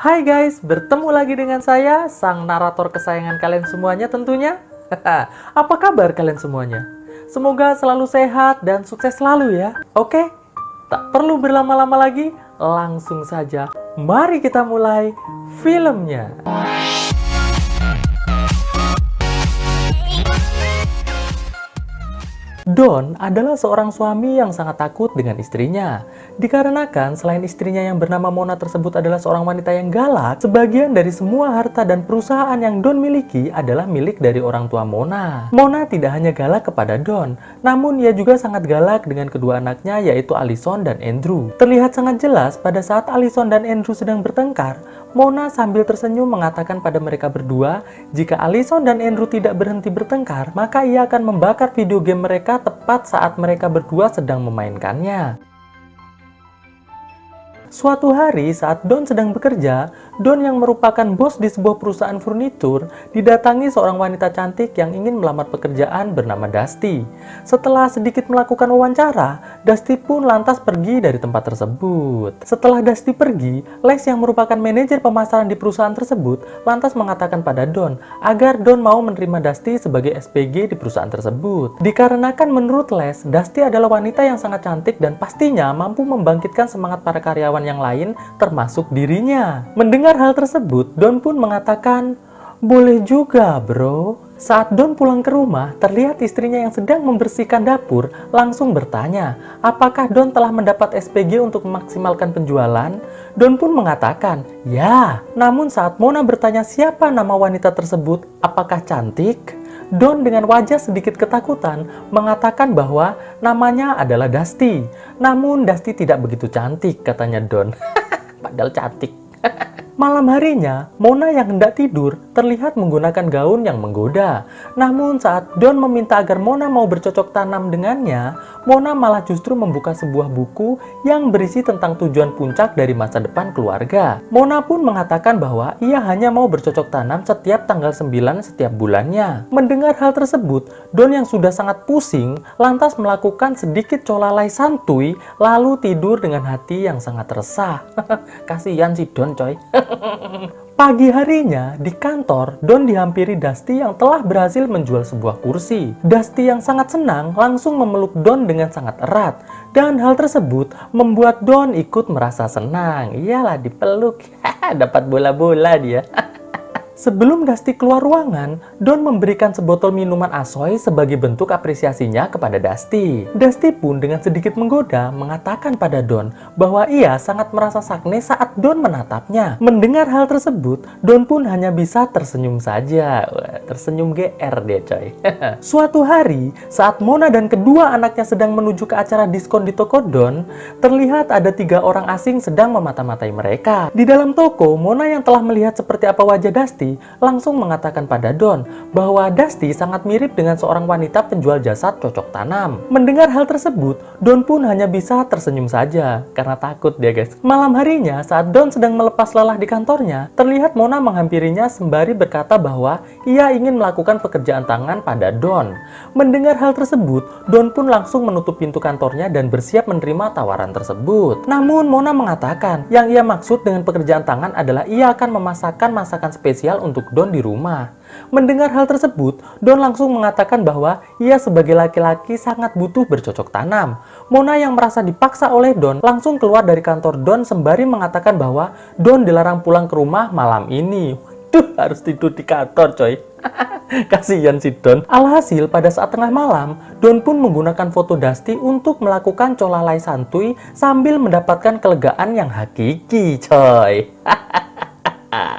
Hai guys, bertemu lagi dengan saya, sang narator kesayangan kalian semuanya tentunya. Apa kabar kalian semuanya? Semoga selalu sehat dan sukses selalu ya. Oke, tak perlu berlama-lama lagi, langsung saja. Mari kita mulai filmnya. Don adalah seorang suami yang sangat takut dengan istrinya. Dikarenakan selain istrinya yang bernama Mona tersebut adalah seorang wanita yang galak, sebagian dari semua harta dan perusahaan yang Don miliki adalah milik dari orang tua Mona. Mona tidak hanya galak kepada Don, namun ia juga sangat galak dengan kedua anaknya yaitu Allison dan Andrew. Terlihat sangat jelas pada saat Allison dan Andrew sedang bertengkar, Mona sambil tersenyum mengatakan pada mereka berdua, jika Allison dan Andrew tidak berhenti bertengkar, maka ia akan membakar video game mereka tepat saat mereka berdua sedang memainkannya. Suatu hari saat Don sedang bekerja, Don yang merupakan bos di sebuah perusahaan furnitur didatangi seorang wanita cantik yang ingin melamar pekerjaan bernama Dusty. Setelah sedikit melakukan wawancara, Dusty pun lantas pergi dari tempat tersebut. Setelah Dusty pergi, Les yang merupakan manajer pemasaran di perusahaan tersebut lantas mengatakan pada Don agar Don mau menerima Dusty sebagai SPG di perusahaan tersebut. Dikarenakan menurut Les, Dusty adalah wanita yang sangat cantik dan pastinya mampu membangkitkan semangat para karyawan yang lain termasuk dirinya. Mendengar hal tersebut, Don pun mengatakan, "Boleh juga, bro." Saat Don pulang ke rumah, terlihat istrinya yang sedang membersihkan dapur langsung bertanya, apakah Don telah mendapat SPG untuk memaksimalkan penjualan? Don pun mengatakan, "Ya." Namun saat Mona bertanya siapa nama wanita tersebut, apakah cantik? Don dengan wajah sedikit ketakutan mengatakan bahwa namanya adalah Dusty. Namun Dusty tidak begitu cantik, katanya Don. Padahal cantik. Malam harinya, Mona yang hendak tidur terlihat menggunakan gaun yang menggoda. Namun saat Don meminta agar Mona mau bercocok tanam dengannya, Mona malah justru membuka sebuah buku yang berisi tentang tujuan puncak dari masa depan keluarga. Mona pun mengatakan bahwa ia hanya mau bercocok tanam setiap tanggal 9 setiap bulannya. Mendengar hal tersebut, Don yang sudah sangat pusing lantas melakukan sedikit colalai santuy lalu tidur dengan hati yang sangat resah. Kasihan si Don coy. Pagi harinya, di kantor, Don dihampiri Dusty yang telah berhasil menjual sebuah kursi. Dusty yang sangat senang langsung memeluk Don dengan sangat erat. Dan hal tersebut membuat Don ikut merasa senang. Iyalah dipeluk, dapat bola-bola dia. Sebelum Dusty keluar ruangan, Don memberikan sebotol minuman Asoy sebagai bentuk apresiasinya kepada Dusty. Dusty pun dengan sedikit menggoda mengatakan pada Don bahwa ia sangat merasa sakne saat Don menatapnya. Mendengar hal tersebut, Don pun hanya bisa tersenyum saja. Wah, tersenyum GR deh coy. Suatu hari, saat Mona dan kedua anaknya sedang menuju ke acara diskon di toko Don, terlihat ada 3 orang asing sedang memata-matai mereka. Di dalam toko, Mona yang telah melihat seperti apa wajah Dusty langsung mengatakan pada Don bahwa Dusty sangat mirip dengan seorang wanita penjual jasa cocok tanam. Mendengar hal tersebut, Don pun hanya bisa tersenyum saja karena takut dia guys. Malam harinya saat Don sedang melepas lelah di kantornya, terlihat Mona menghampirinya sembari berkata bahwa ia ingin melakukan pekerjaan tangan pada Don. Mendengar hal tersebut, Don pun langsung menutup pintu kantornya dan bersiap menerima tawaran tersebut. Namun Mona mengatakan yang ia maksud dengan pekerjaan tangan adalah ia akan memasakkan masakan spesial untuk Don di rumah. Mendengar hal tersebut, Don langsung mengatakan bahwa ia sebagai laki-laki sangat butuh bercocok tanam. Mona yang merasa dipaksa oleh Don langsung keluar dari kantor Don sembari mengatakan bahwa Don dilarang pulang ke rumah malam ini. Duh, harus tidur di kantor coy. Kasihan si Don. Alhasil pada saat tengah malam, Don pun menggunakan foto Dusty untuk melakukan colalai santuy sambil mendapatkan kelegaan yang hakiki coy.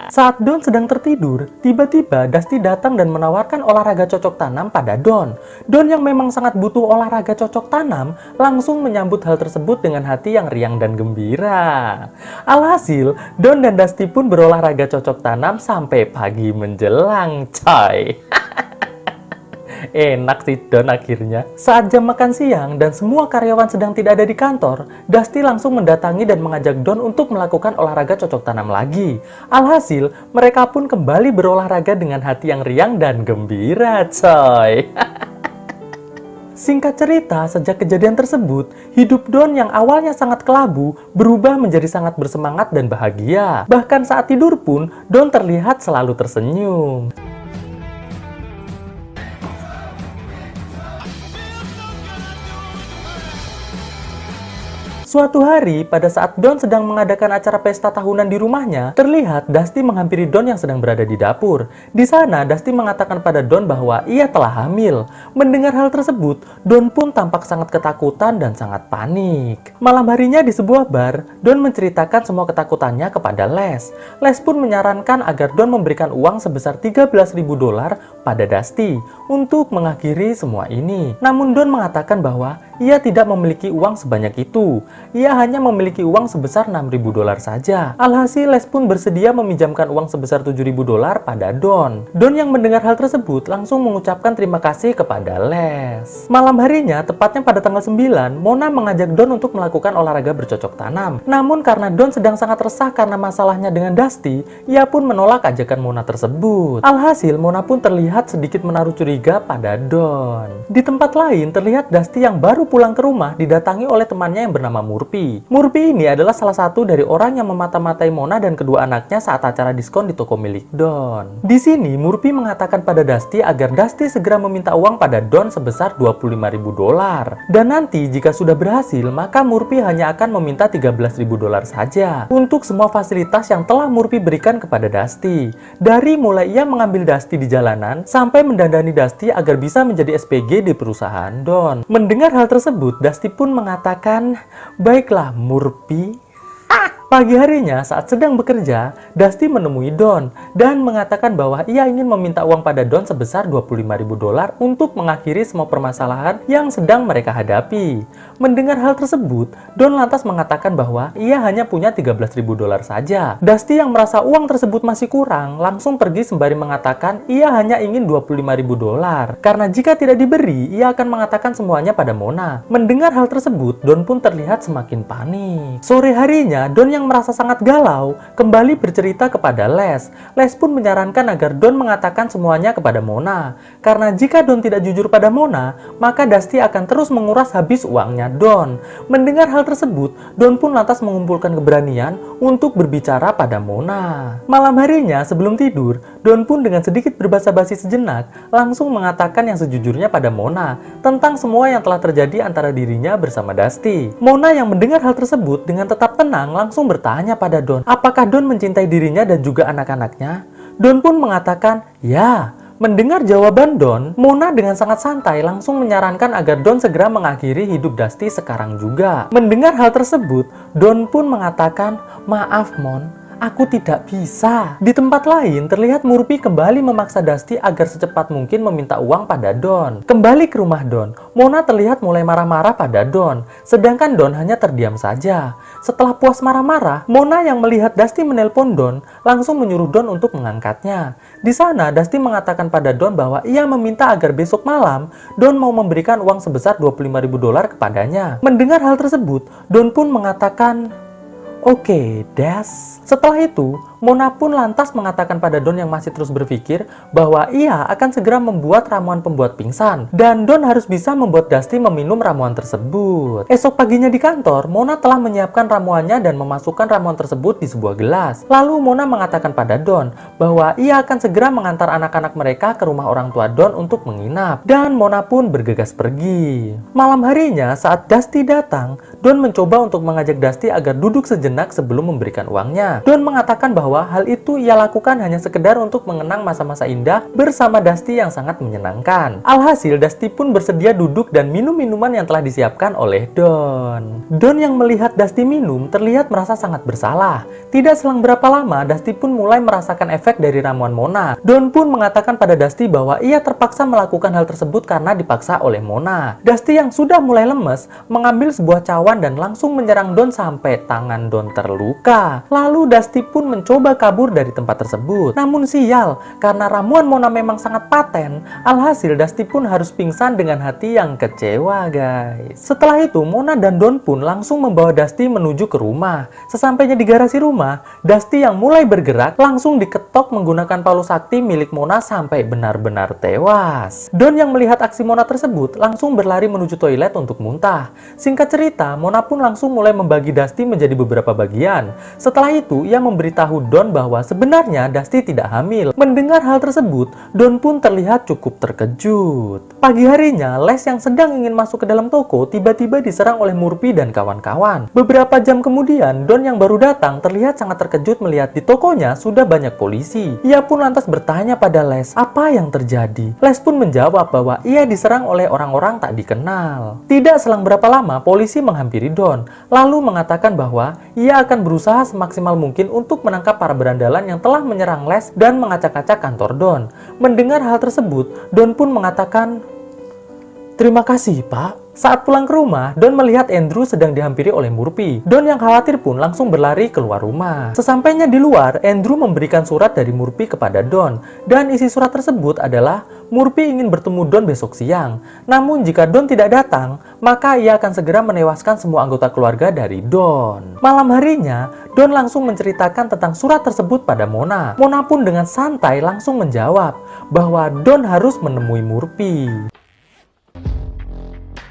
Saat Don sedang tertidur, tiba-tiba Dusty datang dan menawarkan olahraga cocok tanam pada Don. Don yang memang sangat butuh olahraga cocok tanam, langsung menyambut hal tersebut dengan hati yang riang dan gembira. Alhasil, Don dan Dusty pun berolahraga cocok tanam sampai pagi menjelang, coy. Enak sih Don akhirnya. Saat jam makan siang dan semua karyawan sedang tidak ada di kantor, Dusty langsung mendatangi dan mengajak Don untuk melakukan olahraga cocok tanam lagi. Alhasil, mereka pun kembali berolahraga dengan hati yang riang dan gembira, coy. Singkat cerita, sejak kejadian tersebut, hidup Don yang awalnya sangat kelabu berubah menjadi sangat bersemangat dan bahagia. Bahkan saat tidur pun, Don terlihat selalu tersenyum. Suatu hari, pada saat Don sedang mengadakan acara pesta tahunan di rumahnya, terlihat Dusty menghampiri Don yang sedang berada di dapur. Di sana, Dusty mengatakan pada Don bahwa ia telah hamil. Mendengar hal tersebut, Don pun tampak sangat ketakutan dan sangat panik. Malam harinya di sebuah bar, Don menceritakan semua ketakutannya kepada Les. Les pun menyarankan agar Don memberikan uang sebesar $13.000 pada Dusty untuk mengakhiri semua ini. Namun Don mengatakan bahwa ia tidak memiliki uang sebanyak itu. Ia hanya memiliki uang sebesar $6.000 saja. Alhasil Les pun bersedia meminjamkan uang sebesar $7.000 pada Don. Don yang mendengar hal tersebut langsung mengucapkan terima kasih kepada Les. Malam harinya, tepatnya pada tanggal 9, Mona mengajak Don untuk melakukan olahraga bercocok tanam. Namun karena Don sedang sangat resah karena masalahnya dengan Dusty, ia pun menolak ajakan Mona tersebut. Alhasil, Mona pun terlihat sedikit menaruh curiga pada Don. Di tempat lain, terlihat Dusty yang baru pulang ke rumah didatangi oleh temannya yang bernama Murphy. Murphy ini adalah salah satu dari orang yang memata-matai Mona dan kedua anaknya saat acara diskon di toko milik Don. Di sini, Murphy mengatakan pada Dusty agar Dusty segera meminta uang pada Don sebesar $25.000. Dan nanti jika sudah berhasil, maka Murphy hanya akan meminta $13.000 saja untuk semua fasilitas yang telah Murphy berikan kepada Dusty. Dari mulai ia mengambil Dusty di jalanan sampai mendandani Dusty agar bisa menjadi SPG di perusahaan Don. Mendengar hal tersebut, Dusty pun mengatakan, "Baiklah, Murphy." Pagi harinya, saat sedang bekerja, Dusty menemui Don dan mengatakan bahwa ia ingin meminta uang pada Don sebesar $25.000 untuk mengakhiri semua permasalahan yang sedang mereka hadapi. Mendengar hal tersebut, Don lantas mengatakan bahwa ia hanya punya $13.000 saja. Dusty yang merasa uang tersebut masih kurang, langsung pergi sembari mengatakan ia hanya ingin $25.000. Karena jika tidak diberi, ia akan mengatakan semuanya pada Mona. Mendengar hal tersebut, Don pun terlihat semakin panik. Sore harinya, Don yang merasa sangat galau kembali bercerita kepada Les. Les pun menyarankan agar Don mengatakan semuanya kepada Mona. Karena jika Don tidak jujur pada Mona, maka Dusty akan terus menguras habis uangnya Don. Mendengar hal tersebut, Don pun lantas mengumpulkan keberanian untuk berbicara pada Mona. Malam harinya sebelum tidur, Don pun dengan sedikit berbasa-basi sejenak langsung mengatakan yang sejujurnya pada Mona tentang semua yang telah terjadi antara dirinya bersama Dusty. Mona yang mendengar hal tersebut dengan tetap tenang langsung bertanya pada Don, apakah Don mencintai dirinya dan juga anak-anaknya? Don pun mengatakan, ya. Mendengar jawaban Don, Mona dengan sangat santai langsung menyarankan agar Don segera mengakhiri hidup Dusty sekarang juga. Mendengar hal tersebut, Don pun mengatakan, maaf Mon, aku tidak bisa. Di tempat lain, terlihat Murphy kembali memaksa Dusty agar secepat mungkin meminta uang pada Don. Kembali ke rumah Don, Mona terlihat mulai marah-marah pada Don, sedangkan Don hanya terdiam saja. Setelah puas marah-marah, Mona yang melihat Dusty menelpon Don, langsung menyuruh Don untuk mengangkatnya. Di sana, Dusty mengatakan pada Don bahwa ia meminta agar besok malam, Don mau memberikan uang sebesar $25.000 kepadanya. Mendengar hal tersebut, Don pun mengatakan, oke, Des. Setelah itu, Mona pun lantas mengatakan pada Don yang masih terus berpikir bahwa ia akan segera membuat ramuan pembuat pingsan dan Don harus bisa membuat Dusty meminum ramuan tersebut. Esok paginya di kantor, Mona telah menyiapkan ramuannya dan memasukkan ramuan tersebut di sebuah gelas. Lalu Mona mengatakan pada Don bahwa ia akan segera mengantar anak-anak mereka ke rumah orang tua Don untuk menginap dan Mona pun bergegas pergi. Malam harinya saat Dusty datang, Don mencoba untuk mengajak Dusty agar duduk sejenak sebelum memberikan uangnya. Don mengatakan bahwa hal itu ia lakukan hanya sekedar untuk mengenang masa-masa indah bersama Dusty yang sangat menyenangkan. Alhasil, Dusty pun bersedia duduk dan minum minuman yang telah disiapkan oleh Don. Don yang melihat Dusty minum terlihat merasa sangat bersalah. Tidak selang berapa lama, Dusty pun mulai merasakan efek dari ramuan Mona. Don pun mengatakan pada Dusty bahwa ia terpaksa melakukan hal tersebut karena dipaksa oleh Mona. Dusty yang sudah mulai lemes mengambil sebuah cawan keluar dan langsung menyerang Don sampai tangan Don terluka. Lalu Dusty pun mencoba kabur dari tempat tersebut. Namun sial, karena ramuan Mona memang sangat paten, alhasil Dusty pun harus pingsan dengan hati yang kecewa, guys. Setelah itu, Mona dan Don pun langsung membawa Dusty menuju ke rumah. Sesampainya di garasi rumah, Dusty yang mulai bergerak langsung diketok menggunakan palu sakti milik Mona sampai benar-benar tewas. Don yang melihat aksi Mona tersebut langsung berlari menuju toilet untuk muntah. Singkat cerita, Mona pun langsung mulai membagi Dusty menjadi beberapa bagian. Setelah itu, ia memberitahu Don bahwa sebenarnya Dusty tidak hamil. Mendengar hal tersebut, Don pun terlihat cukup terkejut. Pagi harinya, Les yang sedang ingin masuk ke dalam toko tiba-tiba diserang oleh Murphy dan kawan-kawan. Beberapa jam kemudian, Don yang baru datang terlihat sangat terkejut melihat di tokonya sudah banyak polisi. Ia pun lantas bertanya pada Les, apa yang terjadi? Les pun menjawab bahwa ia diserang oleh orang-orang tak dikenal. Tidak selang berapa lama, polisi menghampiri Don, lalu mengatakan bahwa ia akan berusaha semaksimal mungkin untuk menangkap para berandalan yang telah menyerang Les dan mengacak-acak kantor Don. Mendengar hal tersebut, Don pun mengatakan, "Terima kasih, Pak." Saat pulang ke rumah, Don melihat Andrew sedang dihampiri oleh Murphy. Don yang khawatir pun langsung berlari keluar rumah. Sesampainya di luar, Andrew memberikan surat dari Murphy kepada Don. Dan isi surat tersebut adalah, Murphy ingin bertemu Don besok siang. Namun jika Don tidak datang, maka ia akan segera menewaskan semua anggota keluarga dari Don. Malam harinya, Don langsung menceritakan tentang surat tersebut pada Mona. Mona pun dengan santai langsung menjawab bahwa Don harus menemui Murphy.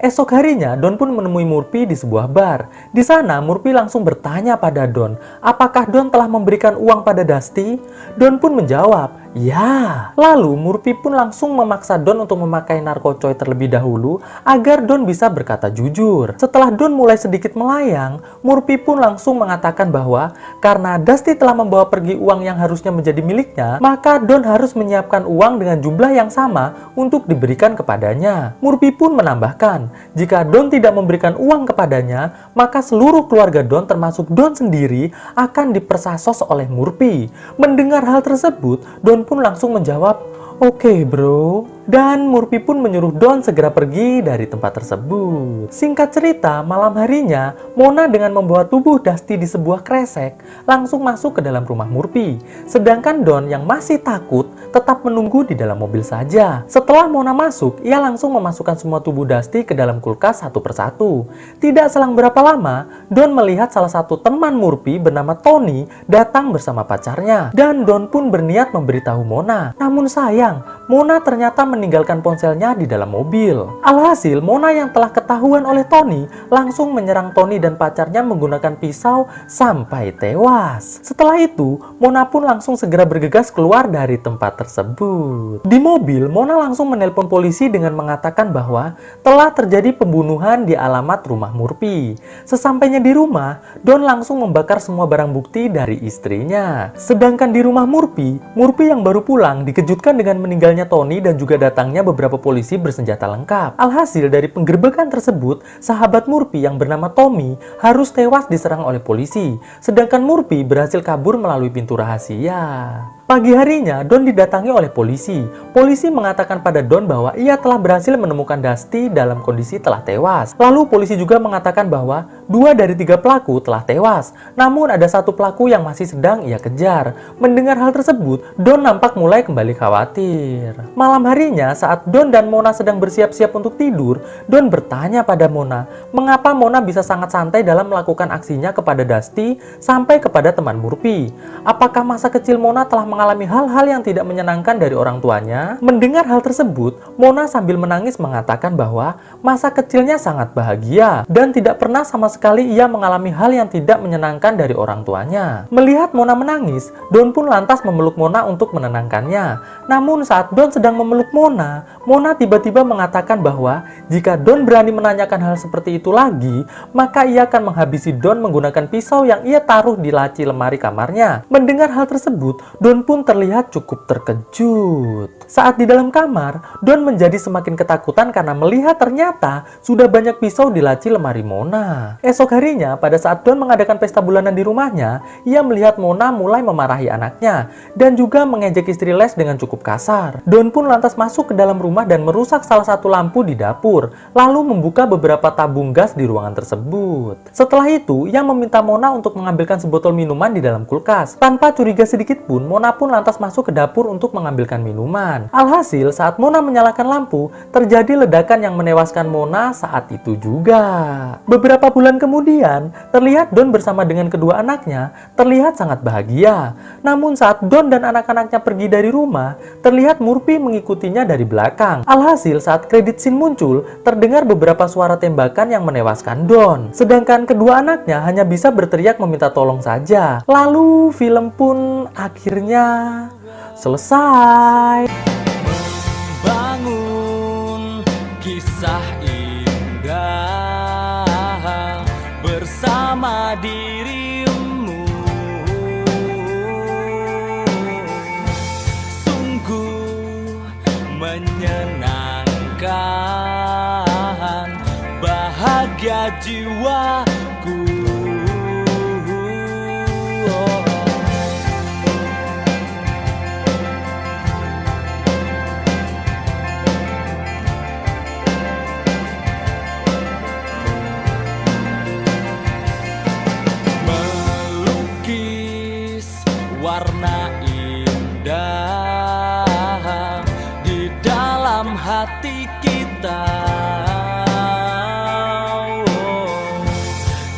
Esok harinya, Don pun menemui Murphy di sebuah bar. Di sana, Murphy langsung bertanya pada Don, apakah Don telah memberikan uang pada Dusty? Don pun menjawab, ya. Lalu, Murphy pun langsung memaksa Don untuk memakai narkocoy terlebih dahulu agar Don bisa berkata jujur. Setelah Don mulai sedikit melayang, Murphy pun langsung mengatakan bahwa karena Dusty telah membawa pergi uang yang harusnya menjadi miliknya, maka Don harus menyiapkan uang dengan jumlah yang sama untuk diberikan kepadanya. Murphy pun menambahkan, jika Don tidak memberikan uang kepadanya, maka seluruh keluarga Don termasuk Don sendiri akan dipersasos oleh Murphy. Mendengar hal tersebut, Don pun langsung menjawab, "Oke, bro." Dan Murphy pun menyuruh Don segera pergi dari tempat tersebut. Singkat cerita, malam harinya, Mona dengan membawa tubuh Dusty di sebuah kresek langsung masuk ke dalam rumah Murphy. Sedangkan Don yang masih takut tetap menunggu di dalam mobil saja. Setelah Mona masuk, ia langsung memasukkan semua tubuh Dusty ke dalam kulkas satu persatu. Tidak selang berapa lama, Don melihat salah satu teman Murphy bernama Tony datang bersama pacarnya. Dan Don pun berniat memberitahu Mona. Namun sayang, Mona ternyata meninggalkan ponselnya di dalam mobil. Alhasil, Mona yang telah ketahuan oleh Tony langsung menyerang Tony dan pacarnya menggunakan pisau sampai tewas. Setelah itu, Mona pun langsung segera bergegas keluar dari tempat tersebut. Di mobil, Mona langsung menelpon polisi dengan mengatakan bahwa telah terjadi pembunuhan di alamat rumah Murphy. Sesampainya di rumah, Don langsung membakar semua barang bukti dari istrinya. Sedangkan di rumah Murphy, Murphy yang baru pulang dikejutkan dengan meninggalnya Tony dan juga datangnya beberapa polisi bersenjata lengkap. Alhasil dari penggerbekan tersebut, sahabat Murphy yang bernama Tommy harus tewas diserang oleh polisi. Sedangkan Murphy berhasil kabur melalui pintu rahasia. Pagi harinya, Don didatangi oleh polisi. Polisi mengatakan pada Don bahwa ia telah berhasil menemukan Dusty dalam kondisi telah tewas. Lalu polisi juga mengatakan bahwa 2 dari 3 pelaku telah tewas. Namun ada 1 pelaku yang masih sedang ia kejar. Mendengar hal tersebut, Don nampak mulai kembali khawatir. Malam harinya, saat Don dan Mona sedang bersiap-siap untuk tidur, Don bertanya pada Mona, mengapa Mona bisa sangat santai dalam melakukan aksinya kepada Dusty sampai kepada teman Murphy. Apakah masa kecil Mona telah mengalami hal-hal yang tidak menyenangkan dari orang tuanya? Mendengar hal tersebut, Mona sambil menangis mengatakan bahwa masa kecilnya sangat bahagia dan tidak pernah sama sekali ia mengalami hal yang tidak menyenangkan dari orang tuanya. Melihat Mona menangis, Don pun lantas memeluk Mona untuk menenangkannya. Namun saat Don sedang memeluk Mona, Mona tiba-tiba mengatakan bahwa jika Don berani menanyakan hal seperti itu lagi, maka ia akan menghabisi Don menggunakan pisau yang ia taruh di laci lemari kamarnya. Mendengar hal tersebut, Don pun terlihat cukup terkejut. Saat di dalam kamar, Don menjadi semakin ketakutan karena melihat ternyata sudah banyak pisau di laci lemari Mona. Esok harinya, pada saat Don mengadakan pesta bulanan di rumahnya, ia melihat Mona mulai memarahi anaknya dan juga mengejek istri Les dengan cukup kasar. Don pun lantas masuk ke dalam rumah rumah dan merusak salah satu lampu di dapur, lalu membuka beberapa tabung gas di ruangan tersebut. Setelah itu, Yang meminta Mona untuk mengambilkan sebotol minuman di dalam kulkas. Tanpa curiga sedikit pun, Mona pun lantas masuk ke dapur untuk mengambilkan minuman. Alhasil, saat Mona menyalakan lampu, terjadi ledakan yang menewaskan Mona saat itu juga. Beberapa bulan kemudian, terlihat Don bersama dengan kedua anaknya terlihat sangat bahagia. Namun saat Don dan anak-anaknya pergi dari rumah, terlihat Murphy mengikutinya dari belakang. Alhasil saat kredit scene muncul, terdengar beberapa suara tembakan yang menewaskan Don. Sedangkan kedua anaknya hanya bisa berteriak meminta tolong saja. Lalu film pun akhirnya selesai. Membangun kisah indah bersama dirimu, sungguh menyenangkan, bahagia jiwaku. Warna indah di dalam hati kita,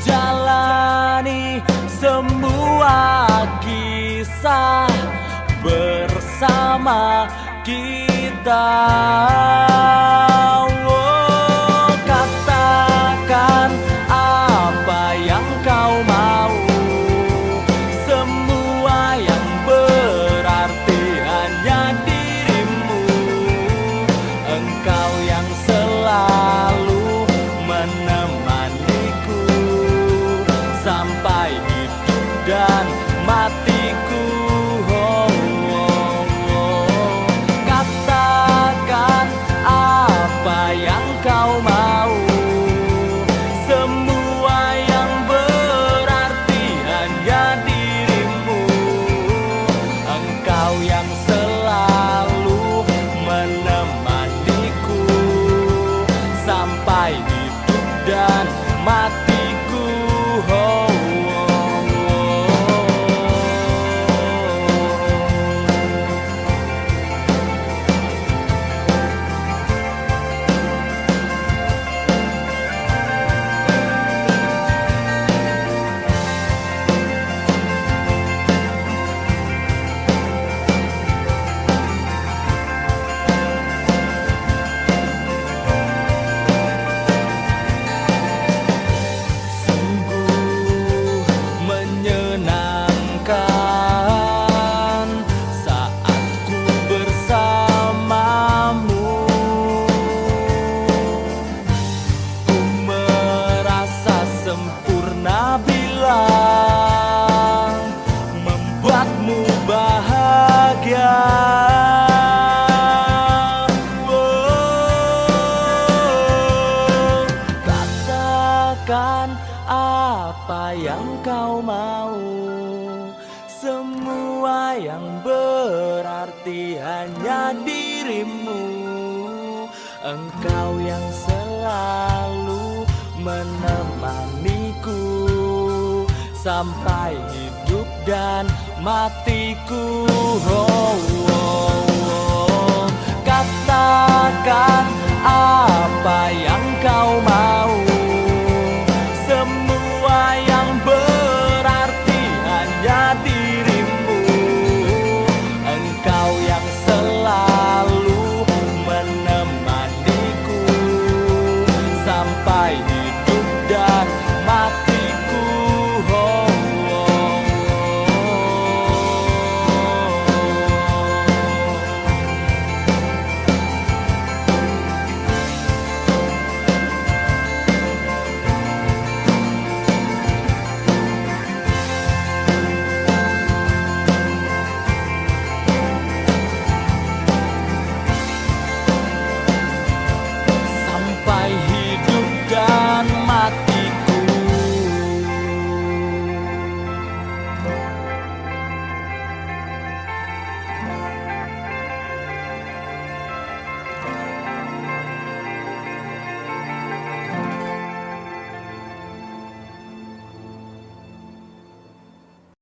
jalani semua kisah bersama kita. Katakan apa yang kau mau, sampai hidup dan matiku. Katakan apa yang kau mau, semua yang berarti hanya dirimu. Engkau yang selalu menemaniku sampai hidup dan matiku. Membuatmu bahagia. Katakan apa yang kau mau, semua yang berarti hanya dirimu. Engkau yang selalu menemaniku sampai hidup dan matiku. Katakan apa yang kau mau, semua yang berarti hanya dirimu. Engkau yang selalu menemaniku sampai hidup dan matiku. Sampai